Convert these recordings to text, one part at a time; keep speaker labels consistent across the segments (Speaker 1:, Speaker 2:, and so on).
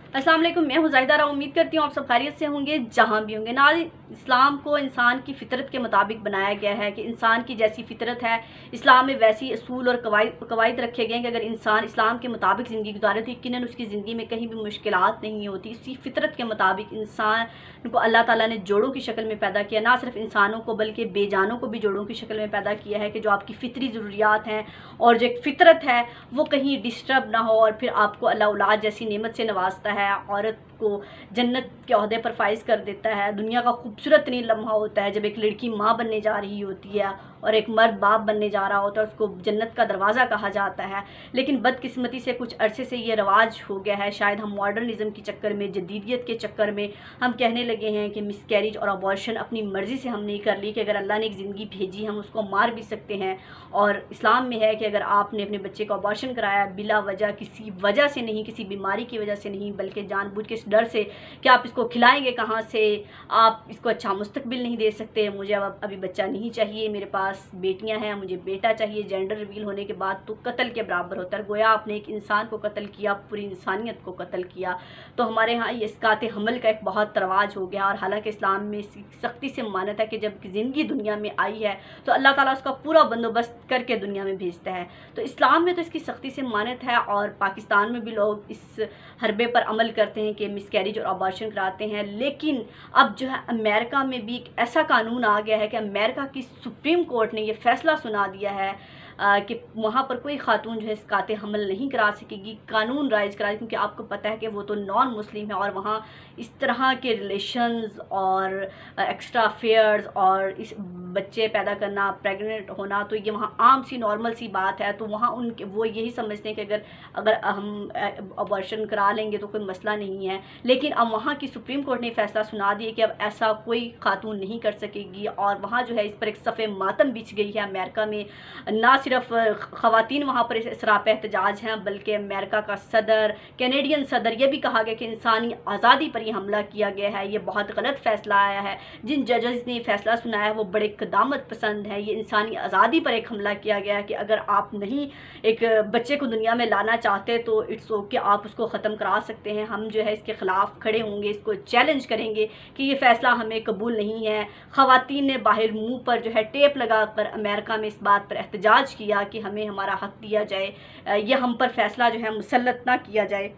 Speaker 1: अस्सलाम वालेकुम, मैं हूँ ज़ाहिदा राव। उम्मीद करती हूँ आप सब खैरियत से होंगे जहाँ भी होंगे। नाज़रीन, इस्लाम को इंसान की फ़ितरत के मुताबिक बनाया गया है कि इंसान की जैसी फ़ितरत है, इस्लाम में वैसी असूल और कवायद रखे गए हैं कि अगर इंसान इस्लाम के मुताबिक ज़िंदगी गुजारे तो यकीनन उसकी ज़िंदगी में कहीं भी मुश्किलात नहीं होती। इसी फ़ितरत के मुताबिक इंसान को अल्लाह ताला ने जोड़ों की शक्ल में पैदा किया। ना सिर्फ इंसानों को बल्कि बेजानों को भी जोड़ों की शक्ल में पैदा किया है कि जो आपकी फ़ितरी ज़रूरियात हैं और जो एक फ़ितरत है वो कहीं डिस्टर्ब ना हो, और फिर आपको अल्लाह औलाद जैसी नेमत से नवाजता है, औरत को जन्नत के ओहदे पर फाइज कर देता है। दुनिया का खूबसूरत तरीन लम्हा होता है जब एक लड़की माँ बनने जा रही होती है और एक मर्द बाप बनने जा रहा होता है, उसको जन्नत का दरवाज़ा कहा जाता है। लेकिन बदकिस्मती से कुछ अरसे से ये रवाज हो गया है, शायद हम मॉडर्निज़म के चक्कर में, जदीदियत के चक्कर में हम कहने लगे हैं कि मिसकैरेज और अबॉर्शन अपनी मर्ज़ी से हम नहीं कर ली, कि अगर अल्लाह ने एक ज़िंदगी भेजी हम उसको मार भी सकते हैं। और इस्लाम में है कि अगर आपने अपने बच्चे का अबॉर्शन कराया बिला वजह, किसी वजह से नहीं, किसी बीमारी की वजह से नहीं, बल्कि जानबूझ के इस डर से कि आप इसको खिलाएंगे कहाँ से, आप इसको अच्छा मुस्तकबिल नहीं दे सकते, मुझे अब अभी बच्चा नहीं चाहिए, मेरे पास बेटियां हैं, मुझे बेटा चाहिए, जेंडर रिवील होने के बाद तो कत्ल के बराबर होता है। गोया आपने एक इंसान को कत्ल किया, पूरी इंसानियत को कत्ल किया। तो हमारे यहाँ ये इसकात हमल का एक बहुत रवाज हो गया। और हालांकि इस्लाम में सख्ती से मान्यता है कि जब ज़िंदगी दुनिया में आई है तो अल्लाह ताला उसका पूरा बंदोबस्त करके दुनिया में भेजता है। तो इस्लाम में तो इसकी सख्ती से मान्यता है, और पाकिस्तान में भी लोग इस हरबे पर अमल करते हैं कि मिसकैरेज और अबॉर्शन कराते हैं। लेकिन अब जो है अमेरिका में भी एक ऐसा कानून आ गया है कि अमेरिका की सुप्रीम कोर्ट ने ये फैसला सुना दिया है कि वहाँ पर कोई खातून जो है इसकाते हमल नहीं करा सकेगी, कानून राइज करा, क्योंकि आपको पता है कि वो तो नॉन मुस्लिम है और वहाँ इस तरह के रिलेशंस और एक्स्ट्रा अफेयर्स और इस बच्चे पैदा करना, प्रेग्नेंट होना, तो ये वहाँ आम सी नॉर्मल सी बात है। तो वहाँ उनके वो यही समझते हैं कि अगर हम अबॉर्शन करा लेंगे तो कोई मसला नहीं है। लेकिन अब वहाँ की सुप्रीम कोर्ट ने फैसला सुना दिया कि अब ऐसा कोई खातून नहीं कर सकेगी, और वहाँ जो है इस पर एक सफ़े मातम बिछ गई है अमेरिका में। ना सिर्फ ख़वातीन वहाँ पर सरापा एहतजाज हैं, बल्कि अमेरिका का सदर, कैनेडियन सदर, ये भी कहा गया कि इंसानी आज़ादी पर यह हमला किया गया है, ये बहुत गलत फ़ैसला आया है। जिन जजेस ने फ़ैसला सुनाया है वो बड़े क़दामत पसंद है। ये इंसानी आज़ादी पर एक हमला किया गया है कि अगर आप नहीं एक बच्चे को दुनिया में लाना चाहते तो इट्स ओके, आप उसको ख़त्म करा सकते हैं। हम जो है इसके ख़िलाफ़ खड़े होंगे, इसको चैलेंज करेंगे कि ये फ़ैसला हमें कबूल नहीं है। ख़वातीन ने बाहर मुँह पर जो है टेप लगा कर अमेरिका में इस बात पर एहतजाज किया कि हमें हमारा हक़ दिया जाए, ये हम पर फ़ैसला जो है मुसल्लत ना किया जाए,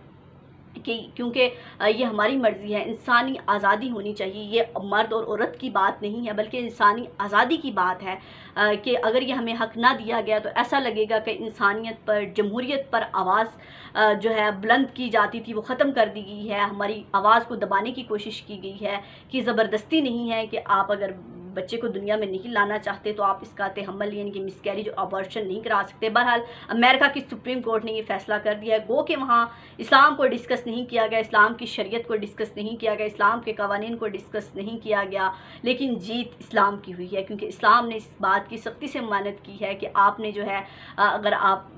Speaker 1: कि क्योंकि ये हमारी मर्ज़ी है। इंसानी आज़ादी होनी चाहिए, ये मर्द और औरत की बात नहीं है बल्कि इंसानी आज़ादी की बात है। कि अगर ये हमें हक़ ना दिया गया तो ऐसा लगेगा कि इंसानियत पर, जमहूरियत पर आवाज़ जो है बुलंद की जाती थी वो ख़त्म कर दी गई है। हमारी आवाज़ को दबाने की कोशिश की गई है कि ज़बरदस्ती नहीं है कि आप अगर बच्चे को दुनिया में नहीं लाना चाहते तो आप इसकाते हमल यानी कि मिसकैरेज और अबॉर्शन नहीं करा सकते। बहरहाल अमेरिका की सुप्रीम कोर्ट ने ये फ़ैसला कर दिया है। गो कि वहाँ इस्लाम को डिस्कस नहीं किया गया, इस्लाम की शरीयत को डिस्कस नहीं किया गया, इस्लाम के कवानीन को डिस्कस नहीं किया गया, लेकिन जीत इस्लाम की हुई है, क्योंकि इस्लाम ने इस बात की सख्ती से मानत की है कि आपने जो है अगर आप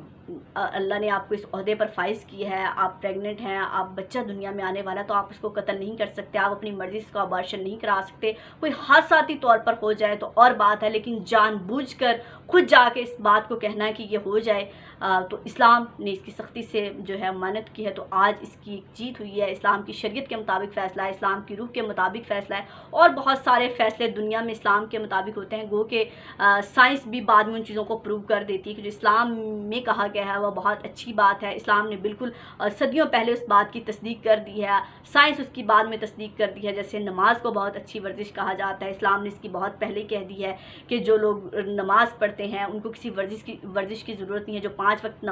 Speaker 1: अल्लाह ने आपको इस ओहदे पर फाइज किया है, आप प्रेग्नेंट हैं, आप बच्चा दुनिया में आने वाला, तो आप उसको कत्ल नहीं कर सकते, आप अपनी मर्ज़ी से अबॉर्शन नहीं करा सकते। कोई हादसाती तौर पर हो जाए तो और बात है, लेकिन जानबूझकर खुद जाके इस बात को कहना है कि ये हो जाए, तो इस्लाम ने इसकी सख्ती से जो है मानत की है। तो आज इसकी जीत हुई है। इस्लाम की शरीयत के मुताबिक फ़ैसला है, इस्लाम की रूह के मुताबिक फ़ैसला है, और बहुत सारे फ़ैसले दुनिया में इस्लाम के मुताबिक होते हैं। गो के साइंस भी बाद में उन चीज़ों को प्रूव कर देती है कि जो इस्लाम में कहा गया है वह बहुत अच्छी बात है। इस्लाम ने बिल्कुल सदियों पहले उस बात की तस्दीक कर दी है, साइंस उसकी बाद में तस्दीक कर दी है। जैसे नमाज को बहुत अच्छी वर्जिश कहा जाता है, इस्लाम ने इसकी बहुत पहले कह दी है कि जो लोग नमाज़ पढ़ते हैं उनको किसी वर्जिश की ज़रूरत नहीं है। जो 5 वक्त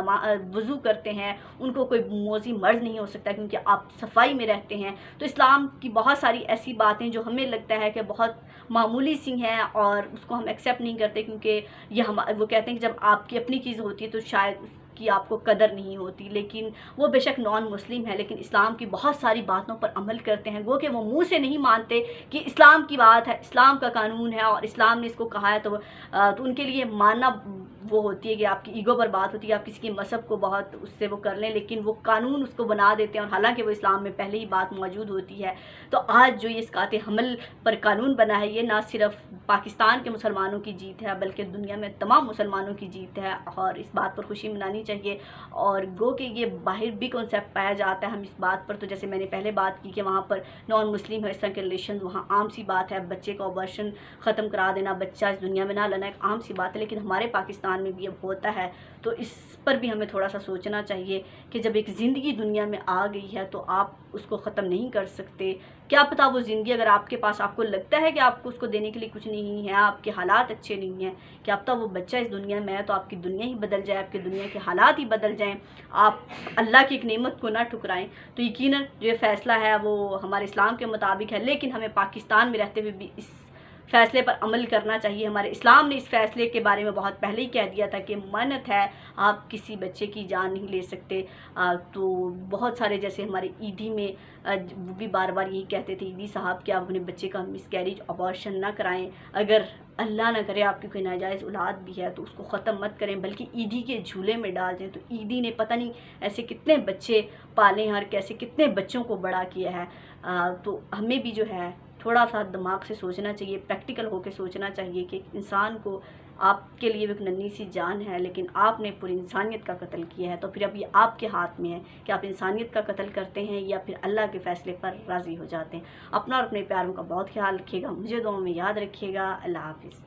Speaker 1: वज़ू करते हैं उनको कोई मौजी मर्ज़ नहीं हो सकता, क्योंकि आप सफाई में रहते हैं। तो इस्लाम की बहुत सारी ऐसी बातें जो हमें लगता है कि बहुत मामूली सी हैं और उसको हम एक्सेप्ट नहीं करते, क्योंकि ये वो कहते हैं कि जब आपकी अपनी चीज़ होती है तो शायद की आपको कदर नहीं होती। लेकिन वो बेशक नॉन मुस्लिम है, लेकिन इस्लाम की बहुत सारी बातों पर अमल करते हैं। गो कि वो मुंह से नहीं मानते कि इस्लाम की बात है, इस्लाम का कानून है और इस्लाम ने इसको कहा है, तो उनके लिए मानना وہ ہوتی ہے کہ آپ کی ایگو پر بات ہوتی ہے، آپ کسی کے مذہب کو بہت اس سے وہ کر لیں، لیکن وہ قانون اس کو بنا دیتے ہیں، اور حالانکہ وہ اسلام میں پہلے ہی بات موجود ہوتی ہے۔ تو آج جو یہ اسقاط حمل پر قانون بنا ہے، یہ نہ صرف پاکستان کے مسلمانوں کی جیت ہے بلکہ دنیا میں تمام مسلمانوں کی جیت ہے، اور اس بات پر خوشی منانی چاہیے۔ اور گو کہ یہ باہر بھی کنسیپٹ پایا جاتا ہے، ہم اس بات پر تو جیسے میں نے پہلے بات کی کہ وہاں پر نان مسلم ہے، اس طرح کے ریلیشن وہاں عام سی بات ہے، بچے کا ابارشن ختم کرا دینا، بچہ اس دنیا میں نہ لانا ایک عام سی بات ہے، لیکن ہمارے پاکستان میں بھی اب ہوتا ہے۔ تو اس پر بھی ہمیں تھوڑا سا سوچنا چاہیے کہ جب ایک زندگی دنیا میں آ گئی ہے تو آپ اس کو ختم نہیں کر سکتے۔ کیا پتہ وہ زندگی اگر آپ کے پاس، آپ کو لگتا ہے کہ آپ کو اس کو دینے کے لیے کچھ نہیں ہے، آپ کے حالات اچھے نہیں ہیں، کیا پتہ وہ بچہ اس دنیا میں ہے تو آپ کی دنیا ہی بدل جائے، آپ کی دنیا کے حالات ہی بدل جائیں، آپ اللہ کی ایک نعمت کو نہ ٹھکرائیں۔ تو یقیناً جو یہ فیصلہ ہے وہ ہمارے اسلام کے مطابق ہے، لیکن ہمیں پاکستان میں رہتے ہوئے بھی اس فیصلے پر عمل کرنا چاہیے۔ ہمارے اسلام نے اس فیصلے کے بارے میں بہت پہلے ہی کہہ دیا تھا کہ منت ہے، آپ کسی بچے کی جان نہیں لے سکتے۔ تو بہت سارے جیسے ہمارے عیدی میں وہ بھی بار بار یہی کہتے تھے عیدی صاحب کہ آپ اپنے بچے کا مس کیریج ابارشن نہ کرائیں، اگر اللہ نہ کرے آپ کی کوئی ناجائز اولاد بھی ہے تو اس کو ختم مت کریں بلکہ عیدی کے جھولے میں ڈال دیں۔ تو عیدی نے پتہ نہیں ایسے کتنے بچے پالے ہیں اور کیسے کتنے بچوں کو بڑا کیا ہے۔ تو ہمیں بھی جو ہے تھوڑا سا دماغ سے سوچنا چاہیے، پریکٹیکل ہو کے سوچنا چاہیے کہ انسان کو، آپ کے لیے ایک ننھی سی جان ہے لیکن آپ نے پوری انسانیت کا قتل کیا ہے، تو پھر اب یہ آپ کے ہاتھ میں ہے کہ آپ انسانیت کا قتل کرتے ہیں یا پھر اللہ کے فیصلے پر راضی ہو جاتے ہیں۔ اپنا اور اپنے پیاروں کا بہت خیال رکھیے گا، مجھے دعاؤں میں یاد رکھیے گا۔ اللہ حافظ۔